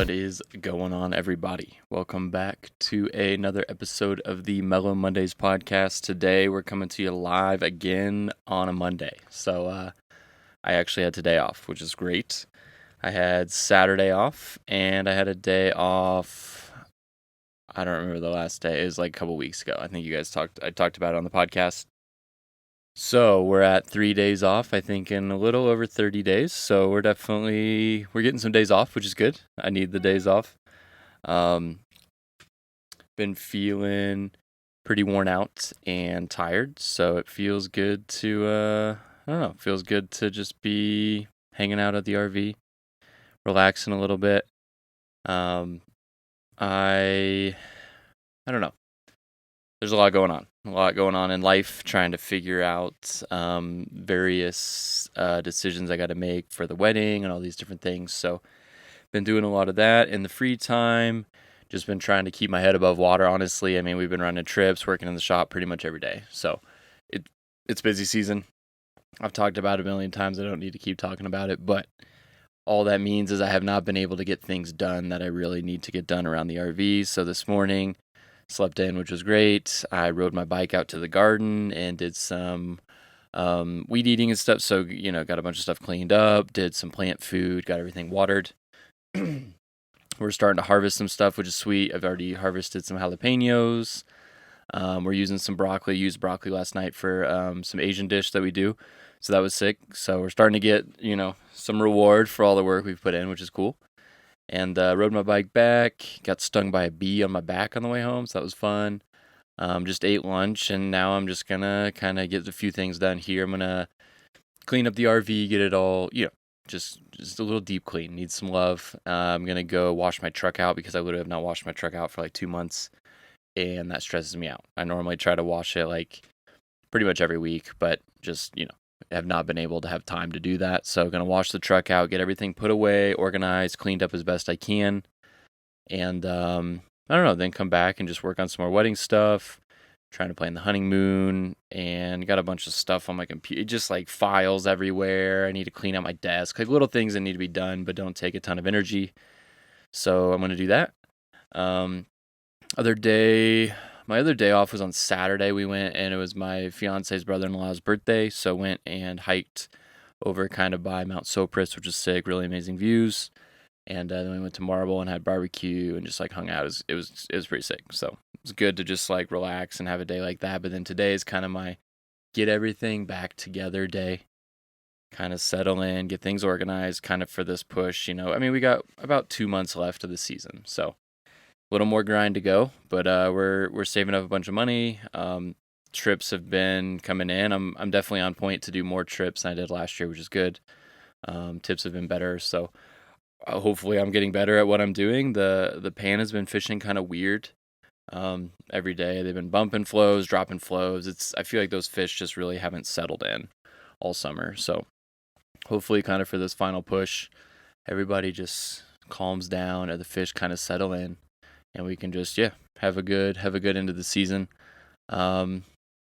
What is going on, everybody? Welcome back to another episode of the Mellow Mondays podcast. Today, we're coming to you live again on a Monday. So, I actually had today off, which is great. I had Saturday off, and I had a day off. I don't remember the last day. It was like a couple weeks ago. I think I talked about it on the podcast. So we're at 3 days off, I think, in a little over 30 days. So we're getting some days off, which is good. I need the days off. Um, been feeling pretty worn out and tired, so it feels good to, I don't know, feels good to just be hanging out at the RV, relaxing a little bit. Um, I, I don't know. There's a lot going on in life, trying to figure out various decisions I got to make for the wedding and all these different things. So, been doing a lot of that in the free time. Just been trying to keep my head above water, honestly. I mean, we've been running trips, working in the shop pretty much every day. So, it's busy season. I've talked about it a million times. I don't need to keep talking about it, but all that means is I have not been able to get things done that I really need to get done around the RV. So this morning, slept in, which was great. I rode my bike out to the garden and did some weed eating and stuff. So, got a bunch of stuff cleaned up, did some plant food, got everything watered. We're starting to harvest some stuff, which is sweet. I've already harvested some jalapenos. We're using some broccoli. Used broccoli last night for some Asian dish that we do. So that was sick. So we're starting to get, some reward for all the work we've put in, which is cool. And rode my bike back. Got stung by a bee on my back on the way home, so that was fun. Just ate lunch, and now I'm just gonna kind of get a few things done here. I'm gonna clean up the RV, get it all, just a little deep clean. Needs some love. I'm gonna go wash my truck out because I literally have not washed my truck out for like 2 months, and that stresses me out. I normally try to wash it like pretty much every week, but just have not been able to have time to do that. So gonna wash the truck out, get everything put away, organized, cleaned up as best I can, and I don't know. Then come back and just work on some more wedding stuff. Trying to plan the honeymoon, and got a bunch of stuff on my computer, just like files everywhere. I need to clean out my desk, like little things that need to be done, but don't take a ton of energy. So I'm gonna do that. Um, my other day off was on Saturday. We went, and it was my fiance's brother-in-law's birthday, so went and hiked over kind of by Mount Sopris, which is sick, really amazing views. And then we went to Marble and had barbecue and just like hung out. It was pretty sick. So it was good to just like relax and have a day like that. But then today is kind of my get everything back together day. Kind of settle in, get things organized, kind of for this push. I mean, we got about 2 months left of the season, so a little more grind to go. But we're saving up a bunch of money. Trips have been coming in. I'm definitely on point to do more trips than I did last year, which is good. Tips have been better, so hopefully I'm getting better at what I'm doing. The pan has been fishing kind of weird. Every day they've been bumping flows, dropping flows. I feel like those fish just really haven't settled in all summer. So hopefully kind of for this final push, everybody just calms down and the fish kind of settle in, and we can just have a good end of the season. I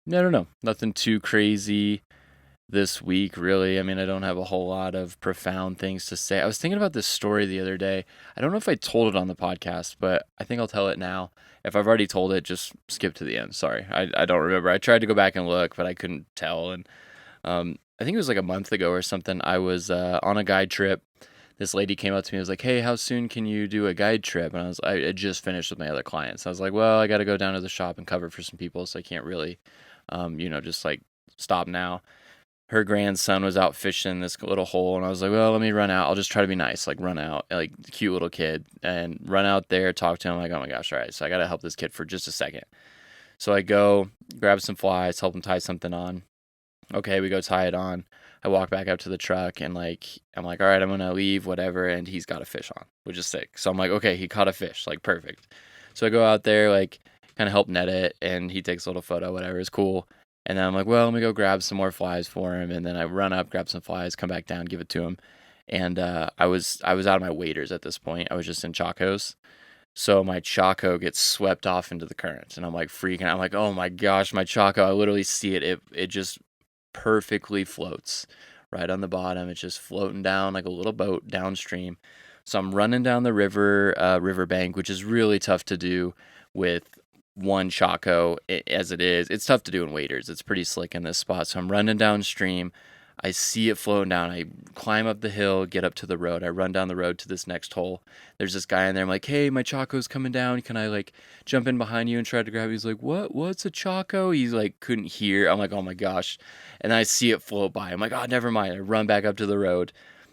don't know, nothing too crazy this week, really. I mean, I don't have a whole lot of profound things to say. I was thinking about this story the other day. I don't know if I told it on the podcast, but I think I'll tell it now. If I've already told it, just skip to the end. Sorry, I don't remember. I tried to go back and look, but I couldn't tell. And I think it was like a month ago or something. I was on a guide trip. This lady came up to me and was like, "Hey, how soon can you do a guide trip?" And I had just finished with my other clients. I was like, "Well, I got to go down to the shop and cover for some people, so I can't really, just like stop now." Her grandson was out fishing this little hole, and I was like, well, let me run out. I'll just try to be nice, like run out, like cute little kid, and run out there, talk to him, like, oh my gosh, all right, so I got to help this kid for just a second. So I go, grab some flies, help him tie something on. Okay, we go tie it on. I walk back up to the truck, and I'm like, all right, I'm going to leave, whatever, and he's got a fish on, which is sick. So I'm like, okay, he caught a fish, like perfect. So I go out there, like kind of help net it, and he takes a little photo, whatever, it's cool. And then I'm like, well, let me go grab some more flies for him. And then I run up, grab some flies, come back down, give it to him. And I was out of my waders at this point. I was just in Chacos. So my Chaco gets swept off into the current. And I'm like freaking out. I'm like, oh my gosh, my Chaco. I literally see it. It just perfectly floats right on the bottom. It's just floating down like a little boat downstream. So I'm running down the riverbank, which is really tough to do with one Chaco as it is. It's tough to do in waders. It's pretty slick in this spot. So I'm running downstream. I see it flowing down. I climb up the hill, get up to the road. I run down the road to this next hole. There's this guy in there. I'm like, hey, my Chaco's coming down. Can I like jump in behind you and try to grab it? He's like, what? What's a Chaco? He's like, couldn't hear. I'm like, oh my gosh. And I see it float by. I'm like, oh, never mind. I run back up to the road.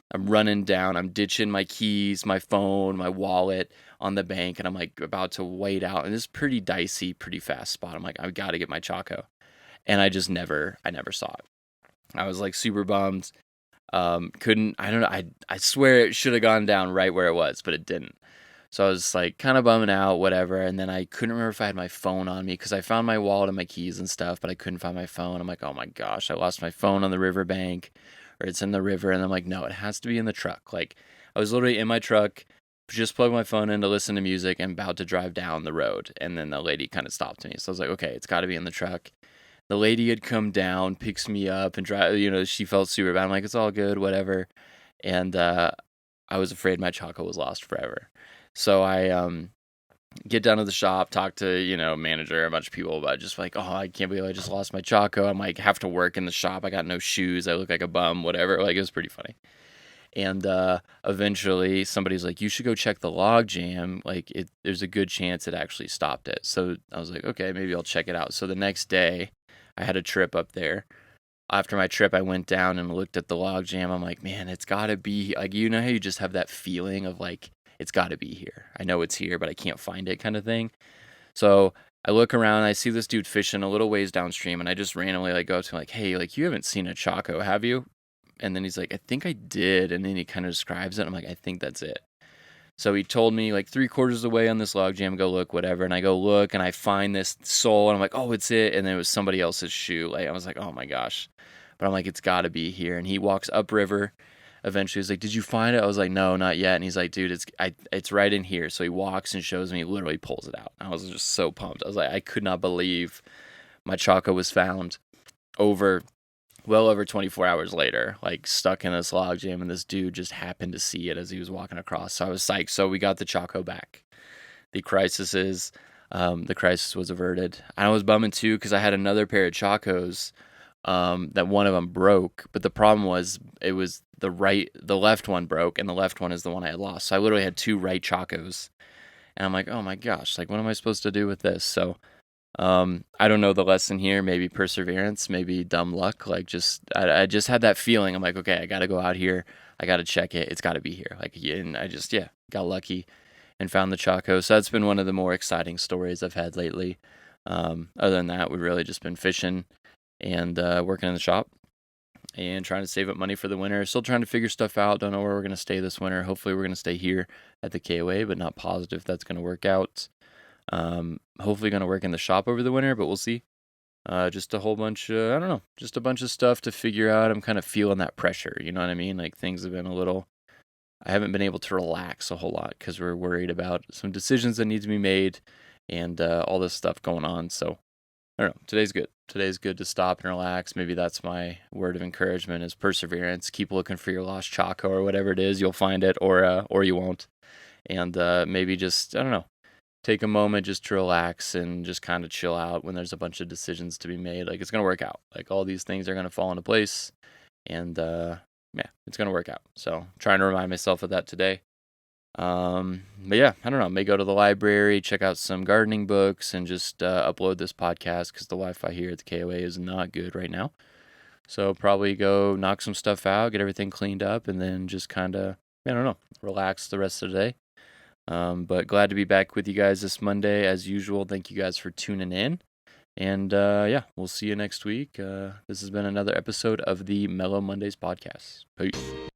I'm running down. I'm ditching my keys, my phone, my wallet on the bank, and I'm like about to wade out. And this is pretty dicey, pretty fast spot. I'm like, I've got to get my Chaco. And I never saw it. I was like super bummed. Couldn't, I don't know. I swear it should have gone down right where it was, but it didn't. So I was like kind of bumming out, whatever. And then I couldn't remember if I had my phone on me because I found my wallet and my keys and stuff, but I couldn't find my phone. I'm like, oh my gosh, I lost my phone on the riverbank, or it's in the river. And I'm like, no, it has to be in the truck. Like I was literally in my truck, just plugged my phone in to listen to music and about to drive down the road. And then the lady kind of stopped me. So I was like, okay, it's got to be in the truck. The lady had come down, picks me up, and drive. She felt super bad. I'm like, it's all good, whatever. And I was afraid my Chaco was lost forever. So I get down to the shop, talk to manager, a bunch of people about just like, oh, I can't believe I just lost my Chaco. I'm like, have to work in the shop. I got no shoes. I look like a bum, whatever. Like it was pretty funny. And eventually somebody's like, you should go check the log jam. Like there's a good chance it actually stopped it. So I was like, okay, maybe I'll check it out. So the next day I had a trip up there. After my trip, I went down and looked at the log jam. I'm like, man, it's got to be like, how you just have that feeling of like, it's got to be here. I know it's here, but I can't find it kind of thing. So I look around, I see this dude fishing a little ways downstream, and I just randomly like go up to him like, hey, like you haven't seen a Chaco, have you? And then he's like, I think I did. And then he kind of describes it. I'm like, I think that's it. So he told me like 3/4 of the way on this log jam, go look, whatever. And I go look and I find this sole and I'm like, oh, it's it. And then it was somebody else's shoe. Like I was like, oh my gosh. But I'm like, it's got to be here. And he walks upriver. Eventually he's like, did you find it? I was like, no, not yet. And he's like, dude, it's right in here. So he walks and shows me, literally pulls it out. I was just so pumped. I was like, I could not believe my Chaco was found well over 24 hours later, like stuck in this log jam, and this dude just happened to see it as he was walking across. So I was psyched. So we got the Chaco back. The crisis was averted. I was bumming too because I had another pair of Chacos that one of them broke, but the problem was it was the left one broke, and the left one is the one I had lost. So I literally had two right Chacos, and I'm like, oh my gosh, like what am I supposed to do with this? So I don't know the lesson here. Maybe perseverance, maybe dumb luck. Like I just had that feeling. I'm like, okay, I got to go out here. I got to check it. It's got to be here. Like, and I just, got lucky and found the Chaco. So that's been one of the more exciting stories I've had lately. Other than that, we've really just been fishing and working in the shop and trying to save up money for the winter. Still trying to figure stuff out. Don't know where we're going to stay this winter. Hopefully we're going to stay here at the KOA, but not positive that's going to work out. Hopefully going to work in the shop over the winter, but we'll see. Just a whole bunch, I don't know, just a bunch of stuff to figure out. I'm kind of feeling that pressure, you know what I mean? Like things have been I haven't been able to relax a whole lot because we're worried about some decisions that need to be made and all this stuff going on. So I don't know, today's good. Today's good to stop and relax. Maybe that's my word of encouragement is perseverance. Keep looking for your lost Chaco or whatever it is. You'll find it or you won't. And maybe just, I don't know, take a moment just to relax and just kind of chill out when there's a bunch of decisions to be made. Like it's going to work out. Like all these things are going to fall into place and it's going to work out. So trying to remind myself of that today. But yeah, I don't know, may go to the library, check out some gardening books and just upload this podcast because the Wi-Fi here at the KOA is not good right now. So probably go knock some stuff out, get everything cleaned up, and then just kind of, I don't know, relax the rest of the day. But glad to be back with you guys this Monday as usual. Thank you guys for tuning in. And we'll see you next week. This has been another episode of the Mellow Mondays podcast. Peace.